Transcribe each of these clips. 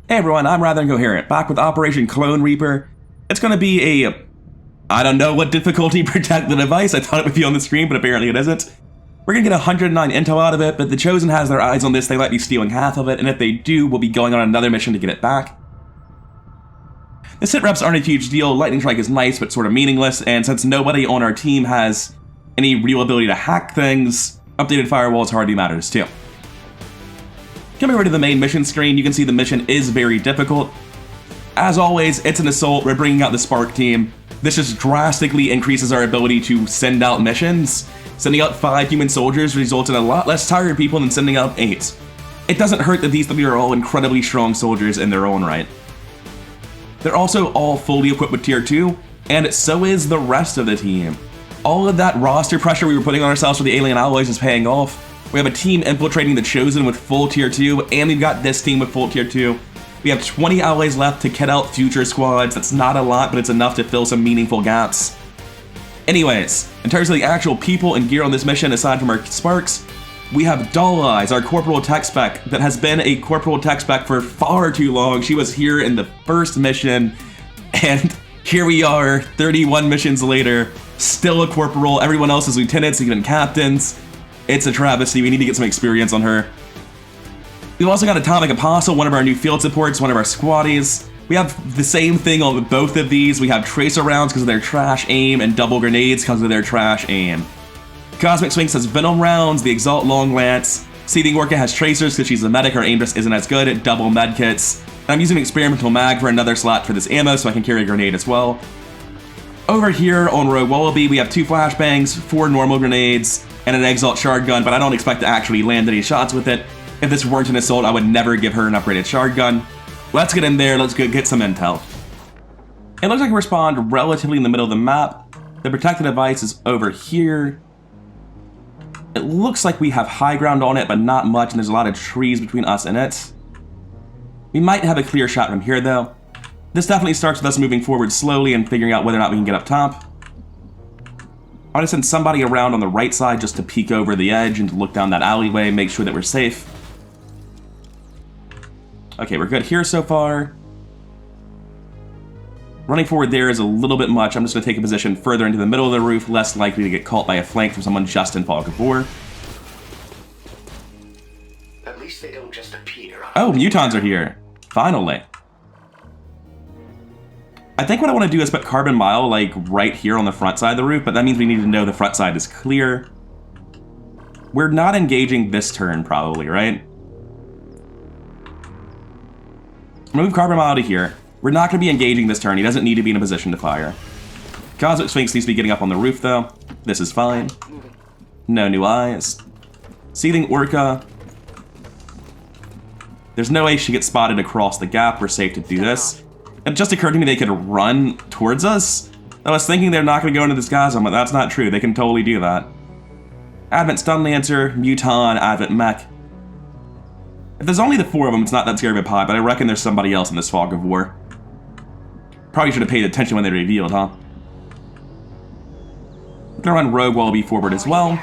Hey everyone, I'm Rather Incoherent, back with Operation Clone Reaper. It's gonna be I don't know what difficulty protect the device. I thought it would be on the screen, but apparently it isn't. We're gonna get 109 intel out of it, but the Chosen has their eyes on this. They might be stealing half of it, and if they do, we'll be going on another mission to get it back. The sit reps aren't a huge deal. Lightning Strike is nice, but sort of meaningless, and since nobody on our team has any real ability to hack things, updated firewalls hardly matters too. Coming over to the main mission screen, you can see the mission is very difficult. As always, it's an assault. We're bringing out the Spark team. This just drastically increases our ability to send out missions. Sending out 5 human soldiers results in a lot less tired people than sending out 8. It doesn't hurt that these 3 are all incredibly strong soldiers in their own right. They're also all fully equipped with Tier 2, and so is the rest of the team. All of that roster pressure we were putting on ourselves for the alien alloys is paying off. We have a team infiltrating the Chosen with full Tier 2, and we've got this team with full Tier 2. We have 20 alloys left to kit out future squads. That's not a lot, but it's enough to fill some meaningful gaps. Anyways, in terms of the actual people and gear on this mission, aside from our Sparks, we have Doll Eyes, our Corporal Tech Spec, that has been a Corporal Tech Spec for far too long. She was here in the first mission, and here we are, 31 missions later, still a Corporal. Everyone else is Lieutenants, even Captains. It's a travesty. We need to get some experience on her. We've also got Atomic Apostle, one of our new field supports, one of our squaddies. We have the same thing on both of these. We have tracer rounds because of their trash aim and double grenades because of their trash aim. Cosmic Sphinx has venom rounds, the Exalt Long Lance. Seething Orca has tracers because she's a medic. Her aim just isn't as good at double med kits. And I'm using Experimental Mag for another slot for this ammo so I can carry a grenade as well. Over here on Rogue Wallaby, we have 2 flashbangs, 4 normal grenades, and an Exalt Shard Gun, but I don't expect to actually land any shots with it. If this weren't an assault, I would never give her an upgraded Shard Gun. Let's get in there, let's go get some intel. It looks like we spawned relatively in the middle of the map. The protected device is over here. It looks like we have high ground on it, but not much, and there's a lot of trees between us and it. We might have a clear shot from here, though. This definitely starts with us moving forward slowly and figuring out whether or not we can get up top. I'm gonna send somebody around on the right side just to peek over the edge and to look down that alleyway, make sure that we're safe. Okay, we're good here so far. Running forward there is a little bit much. I'm just gonna take a position further into the middle of the roof, less likely to get caught by a flank from someone just in fog of war. At least they don't just appear. Oh, mutons are here. Finally. I think what I want to do is put Carbon Mile, like, right here on the front side of the roof, but that means we need to know the front side is clear. We're not engaging this turn, probably, right? Move Carbon Mile to here. We're not going to be engaging this turn. He doesn't need to be in a position to fire. Cosmic Sphinx needs to be getting up on the roof, though. This is fine. No new eyes. Seething Orca. There's no way she gets spotted across the gap. We're safe to do this. It just occurred to me they could run towards us. I was thinking they're not going to go into this chasm, but that's not true. They can totally do that. Advent Stun Lancer, Muton, Advent Mech. If there's only the 4 of them, it's not that scary of a pie, but I reckon there's somebody else in this fog of war. Probably should have paid attention when they revealed, huh? We're gonna run Rogue Wallaby forward as well.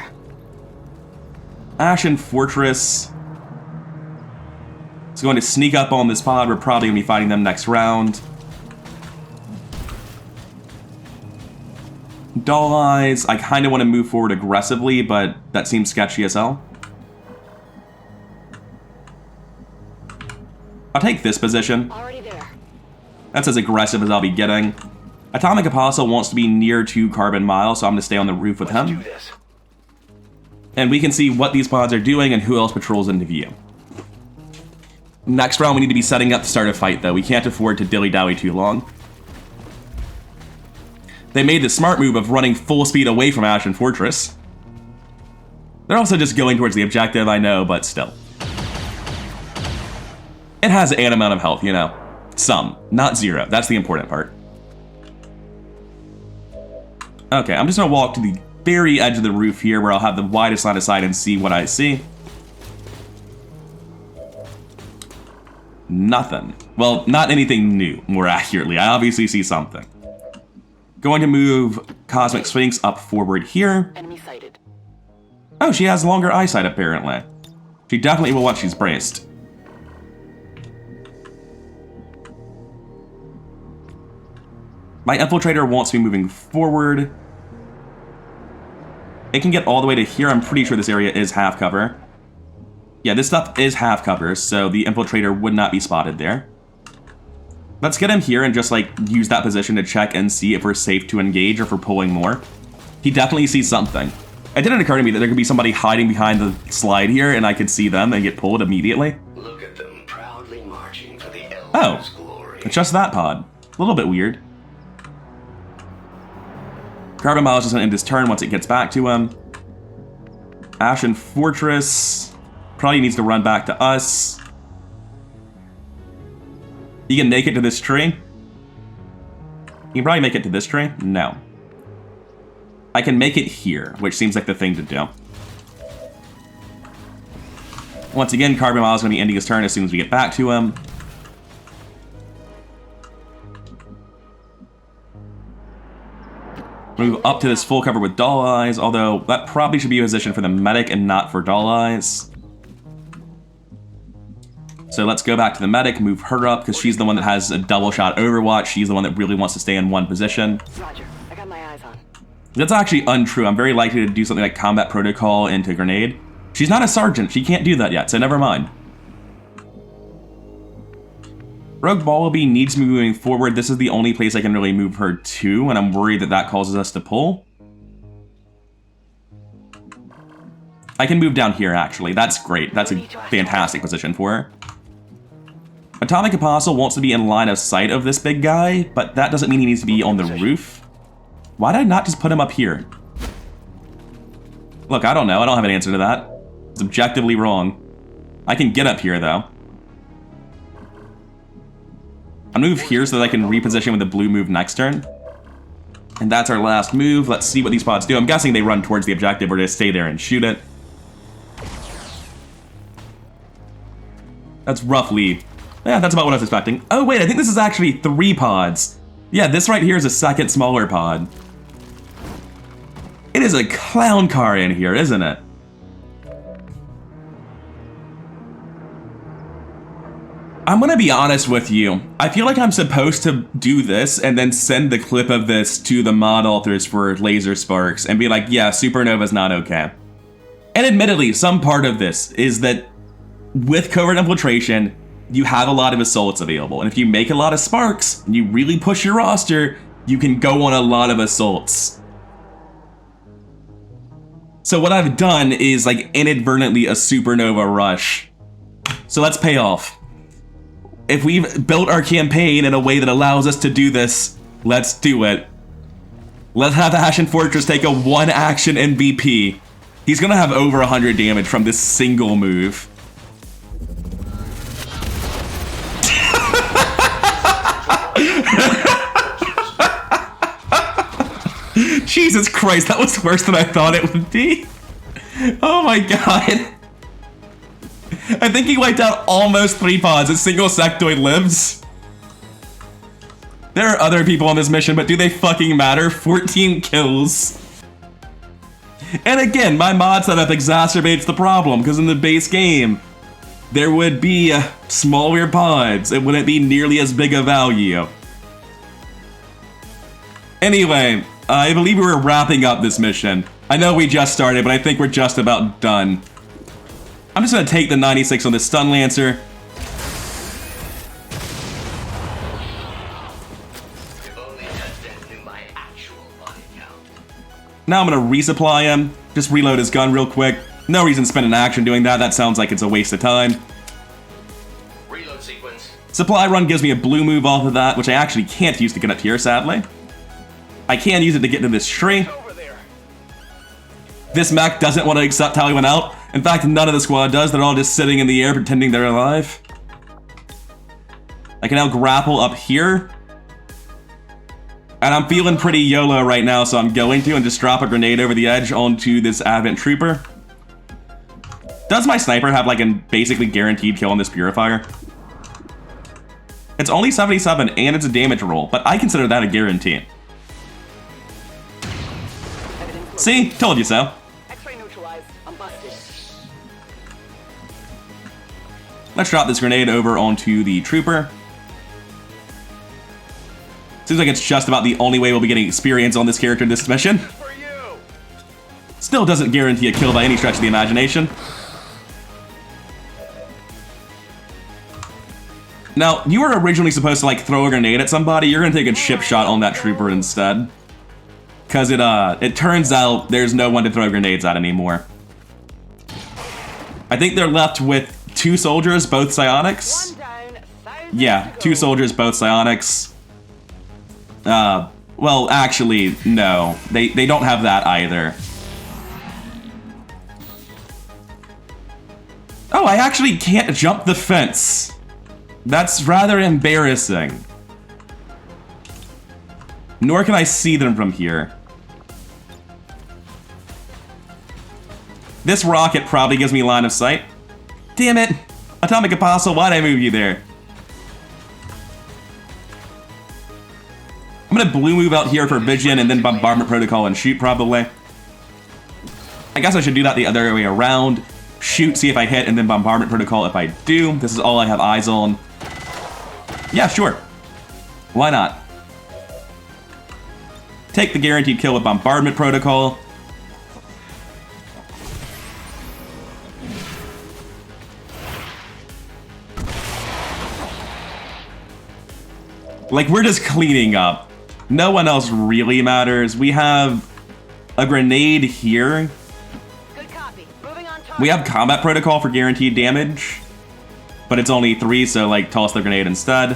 Ashen Fortress is going to sneak up on this pod. We're probably going to be fighting them next round. Doll Eyes, I kind of want to move forward aggressively, but that seems sketchy as hell. I'll take this position. Already there. That's as aggressive as I'll be getting. Atomic Apostle wants to be near to Carbon Mile, so I'm going to stay on the roof with him. Let's do this. And we can see what these pods are doing and who else patrols into view. Next round, we need to be setting up to start a fight, though. We can't afford to dilly-dally too long. They made the smart move of running full speed away from Ashen Fortress. They're also just going towards the objective, I know, but still. It has an amount of health, you know. Some, not 0. That's the important part. Okay, I'm just gonna walk to the very edge of the roof here where I'll have the widest line of sight and see what I see. Nothing. Well, not anything new, more accurately. I obviously see something. Going to move Cosmic Sphinx up forward here. Enemy sighted. Oh, she has longer eyesight, apparently. She definitely will once she's braced. My infiltrator wants to be moving forward. It can get all the way to here. I'm pretty sure this area is half cover. Yeah, this stuff is half cover, so the infiltrator would not be spotted there. Let's get him here and just, like, use that position to check and see if we're safe to engage or if we're pulling more. He definitely sees something. It didn't occur to me that there could be somebody hiding behind the slide here and I could see them and get pulled immediately. Look at them proudly marching for the Elder's glory. It's just that pod. A little bit weird. Carbon Miles is going to end his turn once it gets back to him. Ashen Fortress probably needs to run back to us. He can make it to this tree. He can probably make it to this tree. No. I can make it here, which seems like the thing to do. Once again, Carbon Miles is going to be ending his turn as soon as we get back to him. Move up to this full cover with Doll Eyes, although that probably should be a position for the medic and not for Doll Eyes. So let's go back to the medic, move her up, because she's the one that has a double shot overwatch. She's the one that really wants to stay in one position. Roger, I got my eyes on. That's actually untrue. I'm very likely to do something like combat protocol into grenade. She's not a sergeant. She can't do that yet, so never mind. Rogue Bumblebee needs to be moving forward. This is the only place I can really move her to, and I'm worried that that causes us to pull. I can move down here, actually. That's great. That's a fantastic position for her. Atomic Apostle wants to be in line of sight of this big guy, but that doesn't mean he needs to be on the roof. Why did I not just put him up here? Look, I don't know. I don't have an answer to that. It's objectively wrong. I can get up here, though. I'll move here so that I can reposition with the blue move next turn. And that's our last move. Let's see what these pods do. I'm guessing they run towards the objective or just stay there and shoot it. That's roughly... yeah, that's about what I was expecting. Oh, wait, I think this is actually 3 pods. Yeah, this right here is a second smaller pod. It is a clown car in here, isn't it? I'm gonna be honest with you. I feel like I'm supposed to do this and then send the clip of this to the mod authors for Laser Sparks and be like, yeah, Supernova's not okay. And admittedly, some part of this is that with Covert Infiltration, you have a lot of assaults available. And if you make a lot of sparks, and you really push your roster, you can go on a lot of assaults. So what I've done is like inadvertently a Supernova rush. So let's pay off. If we've built our campaign in a way that allows us to do this, let's do it. Let's have the Ashen Fortress take a 1-action MVP. He's gonna have over 100 damage from this single move. Jesus Christ, that was worse than I thought it would be. Oh my god. I think he wiped out almost 3 pods. A single sectoid lives. There are other people on this mission, but do they fucking matter? 14 kills. And again, my mod setup exacerbates the problem, because in the base game, there would be smaller pods. It wouldn't be nearly as big a value. Anyway, I believe we were wrapping up this mission. I know we just started, but I think we're just about done. I'm just gonna take the 96 on this Stun Lancer. Now I'm gonna resupply him. Just reload his gun real quick. No reason to spend an action doing that. That sounds like it's a waste of time. Reload sequence. Supply run gives me a blue move off of that, which I actually can't use to get up here, sadly. I can use it to get into this tree. This mech doesn't want to accept how he went out. In fact, none of the squad does. They're all just sitting in the air pretending they're alive. I can now grapple up here. And I'm feeling pretty YOLO right now, so I'm going to and just drop a grenade over the edge onto this Advent Trooper. Does my sniper have like a basically guaranteed kill on this Purifier? It's only 77 and it's a damage roll, but I consider that a guarantee. See? Told you so. X-ray neutralized. I'm busted. Let's drop this grenade over onto the Trooper. Seems like it's just about the only way we'll be getting experience on this character in this mission. Still doesn't guarantee a kill by any stretch of the imagination. Now, you were originally supposed to, like, throw a grenade at somebody. You're gonna take a chip shot on that trooper instead. Because it turns out there's no one to throw grenades at anymore. I think they're left with 2 soldiers, both psionics. Yeah, 2 soldiers, both psionics. Well, actually, no. They don't have that either. Oh, I actually can't jump the fence. That's rather embarrassing. Nor can I see them from here. This rocket probably gives me line of sight. Damn it! Atomic Apostle, why'd I move you there? I'm gonna blue move out here for Vision and then Bombardment Protocol and shoot, probably. I guess I should do that the other way around. Shoot, see if I hit, and then Bombardment Protocol if I do. This is all I have eyes on. Yeah, sure. Why not? Take the guaranteed kill with Bombardment Protocol. Like, we're just cleaning up. No one else really matters. We have a grenade here. Good copy. Moving on target. We have combat protocol for guaranteed damage, but it's only 3, so like toss the grenade instead.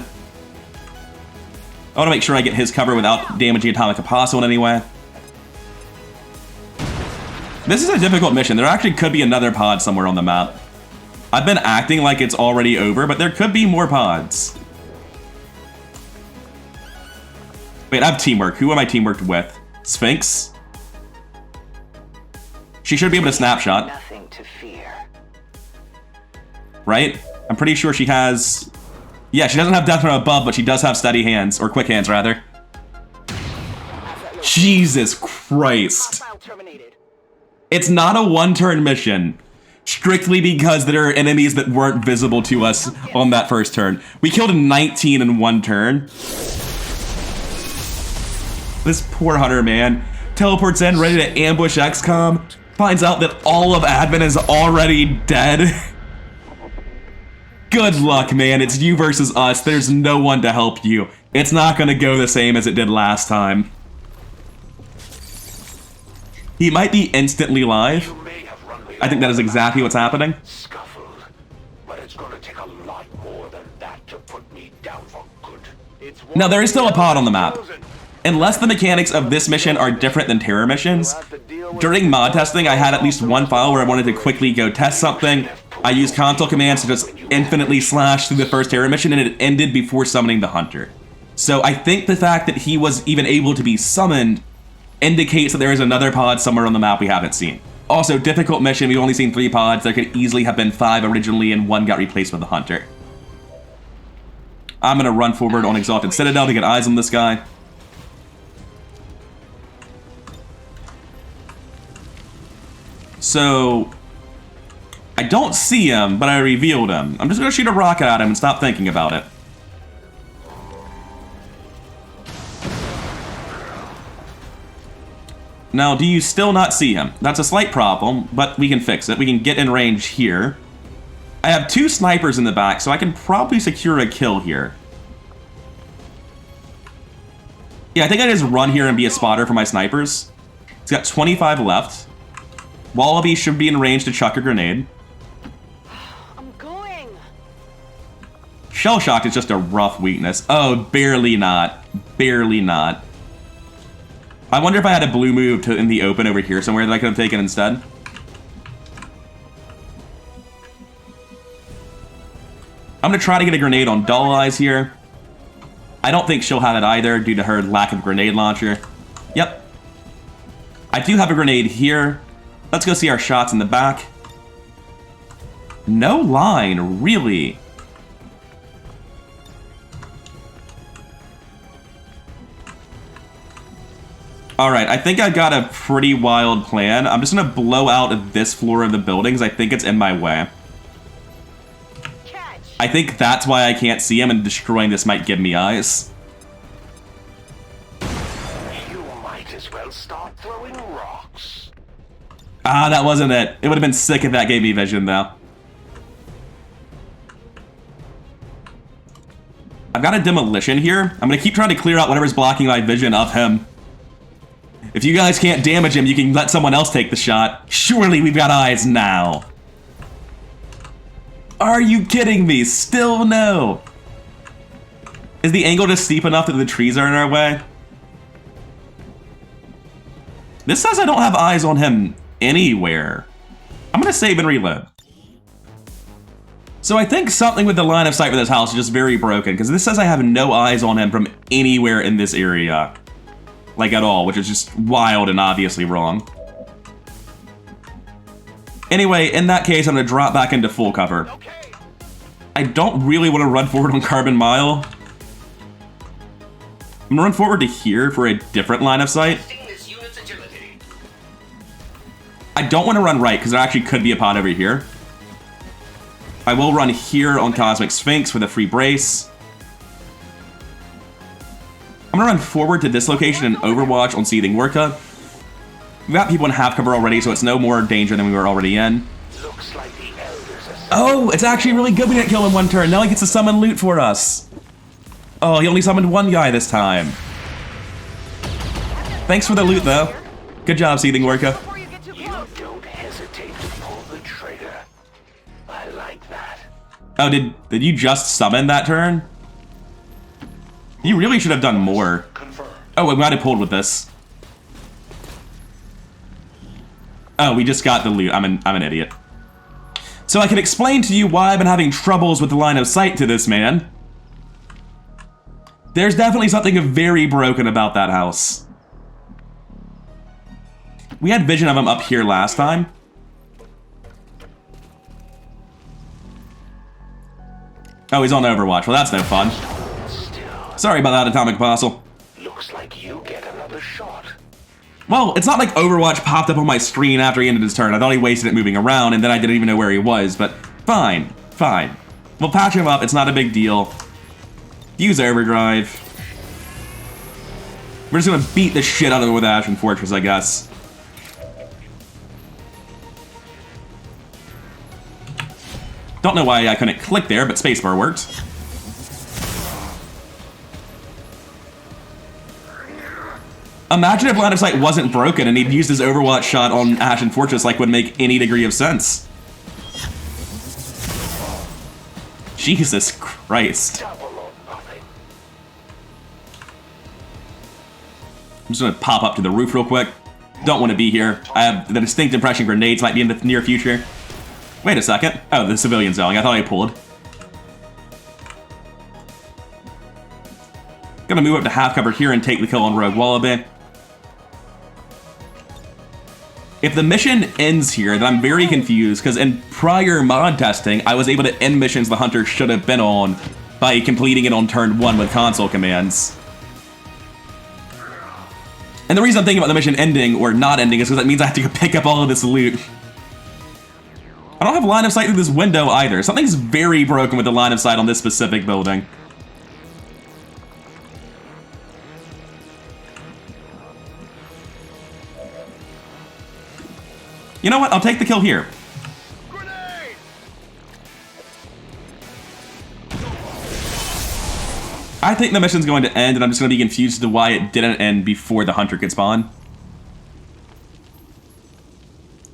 I want to make sure I get his cover without damaging Atomic Apostle in any way. This is a difficult mission. There actually could be another pod somewhere on the map. I've been acting like it's already over, but there could be more pods. Wait, I have teamwork. Who am I teamworked with? Sphinx? She should be able to snapshot. Nothing to fear. Right? I'm pretty sure she has... Yeah, she doesn't have death from above, but she does have steady hands. Or quick hands, rather. Jesus Christ. Hostile terminated. It's not a one-turn mission. Strictly because there are enemies that weren't visible to us on that first turn. We killed 19 in 1 turn. This poor hunter, man, teleports in ready to ambush XCOM, finds out that all of admin is already dead. Good luck, man. It's you versus us. There's no one to help you. It's not gonna go the same as it did last time. He might be instantly live. I think that is exactly what's happening. Scuffled, but it's gonna take a lot more than that to put me down for good. Now, there is still a pod on the map. Unless the mechanics of this mission are different than terror missions, during mod testing I had at least one file where I wanted to quickly go test something. I used console commands to just infinitely slash through the first terror mission and it ended before summoning the hunter. So I think the fact that he was even able to be summoned indicates that there is another pod somewhere on the map we haven't seen. Also, difficult mission, we've only seen 3 pods. There could easily have been 5 originally and 1 got replaced with the hunter. I'm gonna run forward on Exalted Citadel to get eyes on this guy. So, I don't see him, but I revealed him. I'm just gonna shoot a rocket at him and stop thinking about it. Now, do you still not see him? That's a slight problem, but we can fix it. We can get in range here. I have 2 snipers in the back, so I can probably secure a kill here. Yeah, I think I just run here and be a spotter for my snipers. He's got 25 left. Wallaby should be in range to chuck a grenade. I'm going. Shell shock is just a rough weakness. Oh, barely not. Barely not. I wonder if I had a blue move to in the open over here somewhere that I could have taken instead. I'm gonna try to get a grenade on Dull Eyes here. I don't think she'll have it either due to her lack of grenade launcher. Yep. I do have a grenade here. Let's go see our shots in the back. No line, really. Alright, I think I got a pretty wild plan. I'm just gonna blow out this floor of the buildings. I think it's in my way. I think that's why I can't see him, and destroying this might give me eyes. start throwing rocks. Ah, that wasn't it. It would have been sick if that gave me vision, though. I've got a demolition here. I'm gonna keep trying to clear out whatever's blocking my vision of him. If you guys can't damage him, you can let someone else take the shot. Surely we've got eyes now. Are you kidding me? Still no. Is the angle just steep enough that the trees are in our way? This says I don't have eyes on him anywhere. I'm gonna save and reload. So I think something with the line of sight for this house is just very broken, because this says I have no eyes on him from anywhere in this area. Like at all, which is just wild and obviously wrong. Anyway, in that case, I'm gonna drop back into full cover. I don't really want to run forward on Carbon Mile. I'm gonna run forward to here for a different line of sight. I don't want to run right, because there actually could be a pod over here. I will run here on Cosmic Sphinx with a free brace. I'm gonna run forward to this location and Overwatch on Seething Orca. We've got people in half cover already, so it's no more danger than we were already in. Looks like the elders are... Oh, it's actually really good we didn't kill him one turn. Now he gets to summon loot for us. Oh, he only summoned one guy this time. Thanks for the loot, though. Good job, Seething Orca. You don't hesitate to pull the trigger. I like that. Oh, did you just summon that turn? You really should have done more. Confirmed. Oh, I'm glad I pulled with this. Oh, we just got the loot. I'm an idiot. So I can explain to you why I've been having troubles with the line of sight to this man. There's definitely something very broken about that house. We had vision of him up here last time. Oh, he's on Overwatch. Well, that's no fun. Sorry about that, Atomic Apostle. Looks like you get another shot. Well, it's not like Overwatch popped up on my screen after he ended his turn. I thought he wasted it moving around, and then I didn't even know where he was, but fine, fine. We'll patch him up, it's not a big deal. Use Overdrive. We're just gonna beat the shit out of him with Ashen Fortress, I guess. Don't know why I couldn't click there, but spacebar worked. Imagine if line of sight wasn't broken and he'd used his Overwatch shot on Ashen Fortress, like, would make any degree of sense. Jesus Christ. Double or nothing. I'm just gonna pop up to the roof real quick. Don't want to be here. I have the distinct impression grenades might be in the near future. Wait a second. Oh, the civilian's going. I thought I pulled. Gonna move up to half cover here and take the kill on Rogue Wallaby. If the mission ends here, then I'm very confused, because in prior mod testing, I was able to end missions the Hunter should have been on by completing it on turn 1 with console commands. And the reason I'm thinking about the mission ending or not ending is because that means I have to go pick up all of this loot. I don't have line of sight through this window either. Something's very broken with the line of sight on this specific building. You know what? I'll take the kill here. Grenade! I think the mission's going to end, and I'm just going to be confused as to why it didn't end before the Hunter could spawn.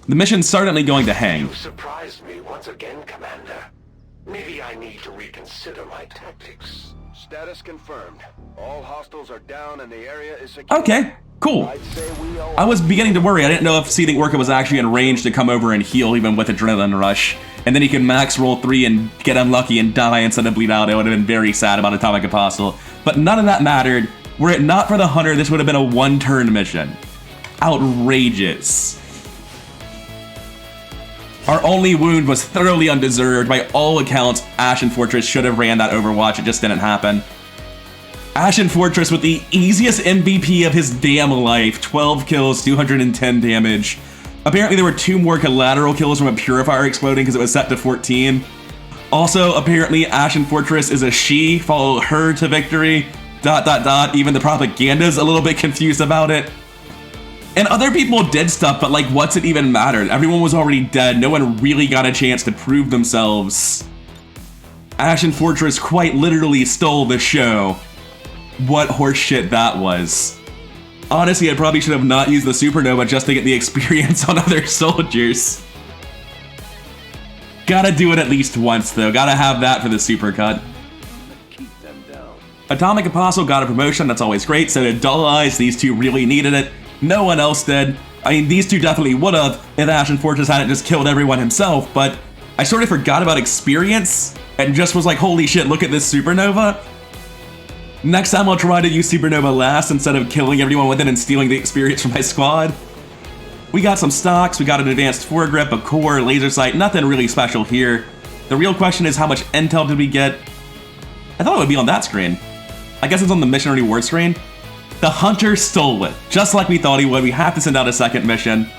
The mission's certainly going to hang. You surprised me once again, Commander. Maybe I need to reconsider my tactics. Status confirmed. All hostiles are down and the area is secure. Okay, cool. I'd say we owe... I was beginning to worry. I didn't know if Seething Orca was actually in range to come over and heal even with Adrenaline Rush. And then he could max roll 3 and get unlucky and die instead of bleed out. I would have been very sad about Atomic Apostle. But none of that mattered. Were it not for the Hunter, this would have been a 1-turn mission. Outrageous. Our only wound was thoroughly undeserved. By all accounts, Ashen Fortress should have ran that Overwatch. It just didn't happen. Ashen Fortress with the easiest MVP of his damn life. 12 kills, 210 damage. Apparently there were 2 more collateral kills from a Purifier exploding because it was set to 14. Also, apparently Ashen Fortress is a she. Follow her to victory. ... Even the propaganda's a little bit confused about it. And other people did stuff, but like, what's it even matter? Everyone was already dead. No one really got a chance to prove themselves. Ashen Fortress quite literally stole the show. What horseshit that was. Honestly, I probably should have not used the Supernova just to get the experience on other soldiers. Gotta do it at least once, though. Gotta have that for the supercut. Keep them down. Atomic Apostle got a promotion, that's always great. So did Dull Eyes, these two really needed it. No one else did. I mean, these two definitely would have if Ashen Fortress hadn't just killed everyone himself, but I sort of forgot about experience and just was like, holy shit, look at this Supernova. Next time I'll try to use Supernova last instead of killing everyone with it and stealing the experience from my squad. We got some stocks, we got an advanced foregrip, a core, laser sight, nothing really special here. The real question is how much intel did we get? I thought it would be on that screen. I guess it's on the mission reward screen. The Hunter stole it, just like we thought he would. We have to send out a second mission.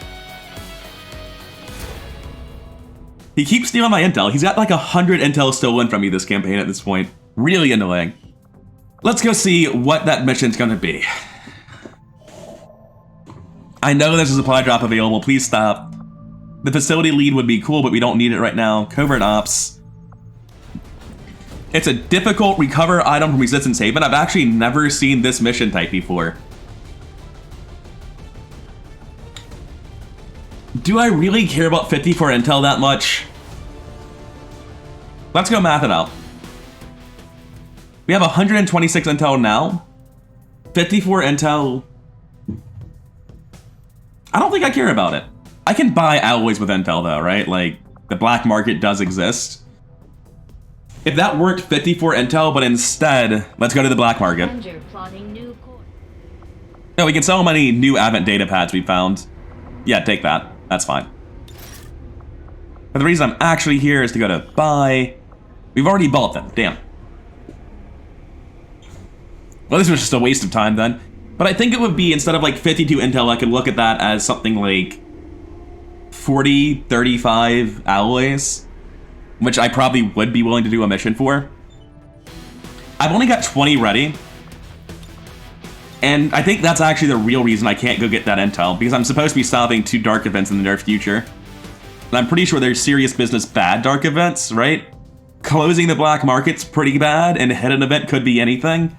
He keeps stealing my intel. He's got like 100 intel stolen from me this campaign at this point. Really annoying. Let's go see what that mission's gonna be. I know there's a supply drop available, please stop. The facility lead would be cool, but we don't need it right now. Covert Ops. It's a difficult recover item from Resistance Haven. I've actually never seen this mission type before. Do I really care about 54 intel that much? Let's go math it out. We have 126 intel now. 54 intel. I don't think I care about it. I can buy alloys with intel though, right? Like, the black market does exist. If that worked, 54 intel, but instead, let's go to the black market. No, we can sell any new Advent data pads we found. Yeah, take that. That's fine. But the reason I'm actually here is to go to buy. We've already bought them, damn. Well, this was just a waste of time then. But I think it would be, instead of like 52 intel, I could look at that as something like 40, 35 alloys, which I probably would be willing to do a mission for. I've only got 20 ready. And I think that's actually the real reason I can't go get that intel, because I'm supposed to be stopping 2 dark events in the near future. And I'm pretty sure there's serious business bad dark events, right? Closing the black market's pretty bad, and a hidden event could be anything.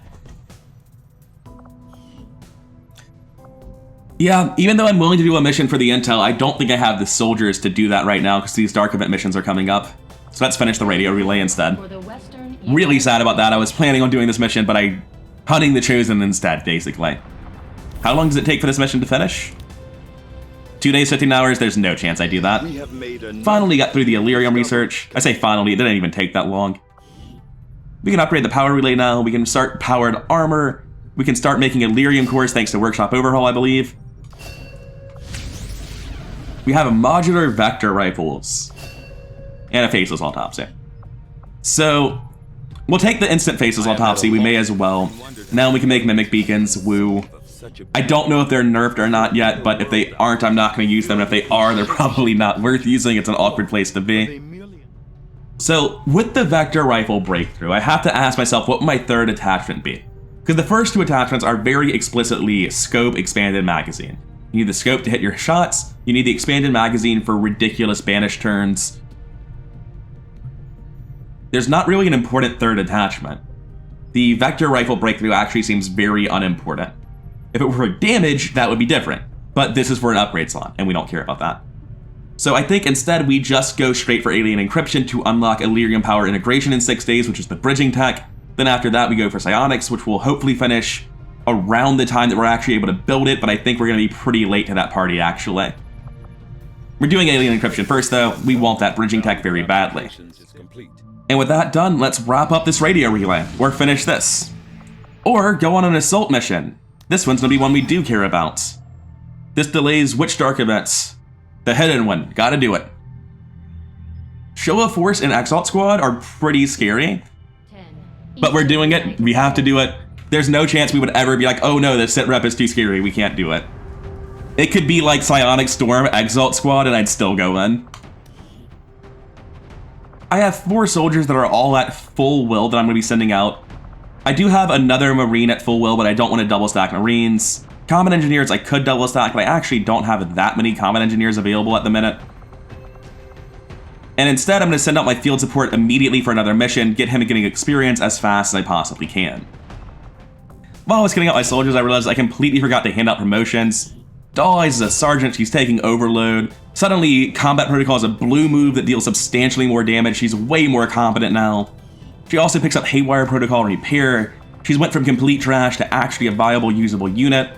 Yeah, even though I'm willing to do a mission for the intel, I don't think I have the soldiers to do that right now because these dark event missions are coming up. So let's finish the radio relay instead. Really sad about that. I was planning on doing this mission, but I hunting the Chosen instead, basically. How long does it take for this mission to finish? 2 days, 15 hours, there's no chance I do that. Finally got through the Illyrium research. I say finally, it didn't even take that long. We can upgrade the power relay now. We can start powered armor. We can start making Illyrium cores thanks to Workshop Overhaul, I believe. We have a modular vector rifles. And a faceless autopsy. So, we'll take the instant faceless autopsy, we may as well. Now we can make mimic beacons, woo. I don't know if they're nerfed or not yet, but if they aren't, I'm not going to use them. If they are, they're probably not worth using. It's an awkward place to be. So, with the vector rifle breakthrough, I have to ask myself what my third attachment be. Because the first 2 attachments are very explicitly scope expanded magazine. You need the scope to hit your shots, you need the expanded magazine for ridiculous banish turns. There's not really an important third attachment. The vector rifle breakthrough actually seems very unimportant. If it were for damage, that would be different. But this is for an upgrade slot, and we don't care about that. So I think instead we just go straight for alien encryption to unlock Illyrium power integration in 6 days, which is the bridging tech. Then after that we go for psionics, which will hopefully finish around the time that we're actually able to build it, but I think we're going to be pretty late to that party actually. We're doing alien encryption first though, we want that bridging tech very badly. And with that done, let's wrap up this radio relay, or finish this. Or go on an assault mission. This one's going to be one we do care about. This delays which dark events? The hidden one, gotta do it. Show of Force and Exalt Squad are pretty scary, but we're doing it, we have to do it. There's no chance we would ever be like, oh no, the sit rep is too scary, we can't do it. It could be like Psionic Storm, Exalt Squad, and I'd still go in. I have 4 soldiers that are all at full will that I'm going to be sending out. I do have another Marine at full will, but I don't want to double stack Marines. Combat Engineers I could double stack, but I actually don't have that many Combat Engineers available at the minute. And instead, I'm going to send out my field support immediately for another mission, get him getting experience as fast as I possibly can. While I was getting out my soldiers, I realized I completely forgot to hand out promotions. Dolleyes is a sergeant, she's taking overload. Suddenly, Combat Protocol is a blue move that deals substantially more damage. She's way more competent now. She also picks up Haywire Protocol and Repair. She's went from complete trash to actually a viable, usable unit.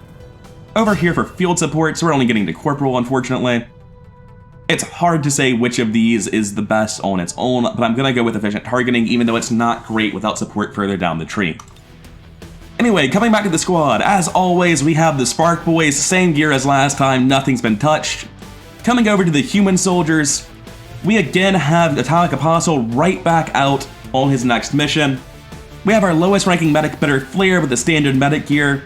Over here for field support, so we're only getting to Corporal, unfortunately. It's hard to say which of these is the best on its own, but I'm gonna go with efficient targeting, even though it's not great without support further down the tree. Anyway, coming back to the squad, as always, we have the Spark Boys, same gear as last time, nothing's been touched. Coming over to the human soldiers, we again have Atomic Apostle right back out on his next mission. We have our lowest ranking medic, Bitter Flare, with the standard medic gear.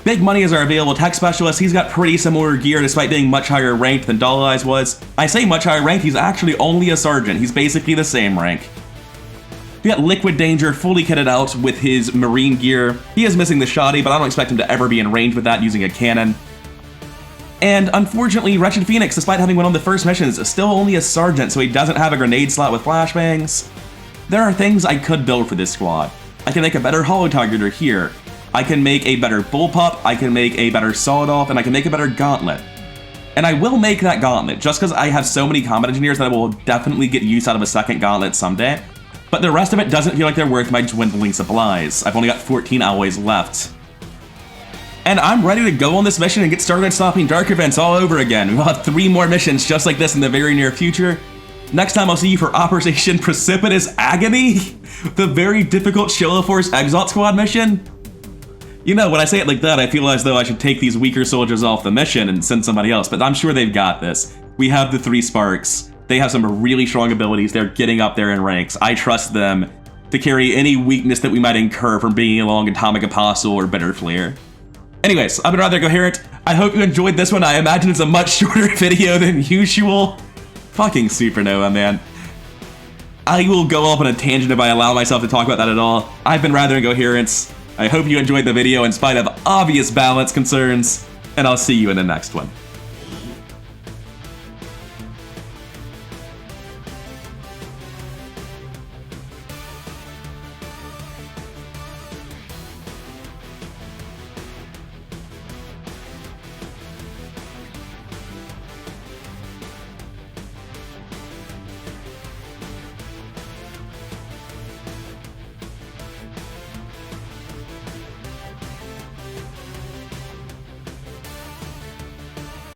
Big Money is our available tech specialist. He's got pretty similar gear despite being much higher ranked than Dolleyes was. I say much higher ranked, he's actually only a sergeant. He's basically the same rank. We got Liquid Danger fully kitted out with his marine gear. He is missing the shoddy, but I don't expect him to ever be in range with that using a cannon. And unfortunately, Wretched Phoenix, despite having won on the first missions, is still only a sergeant, so he doesn't have a grenade slot with flashbangs. There are things I could build for this squad. I can make a better holo targeter here. I can make a better bullpup, I can make a better sawed-off, and I can make a better gauntlet. And I will make that gauntlet, just because I have so many combat engineers that I will definitely get use out of a second gauntlet someday. But the rest of it doesn't feel like they're worth my dwindling supplies. I've only got 14 alloys left. And I'm ready to go on this mission and get started stopping dark events all over again. We'll have 3 more missions just like this in the very near future. Next time I'll see you for Operation Precipitous Agony, the very difficult Shola Force Exalt Squad mission. You know, when I say it like that, I feel as though I should take these weaker soldiers off the mission and send somebody else, but I'm sure they've got this. We have the 3 Sparks. They have some really strong abilities. They're getting up there in ranks. I trust them to carry any weakness that we might incur from bringing along Atomic Apostle or Bitter Flare. Anyways, I've been rather coherent. I hope you enjoyed this one. I imagine it's a much shorter video than usual. Fucking Supernova, man. I will go off on a tangent if I allow myself to talk about that at all. I've been rather incoherent. I hope you enjoyed the video in spite of obvious balance concerns, and I'll see you in the next one.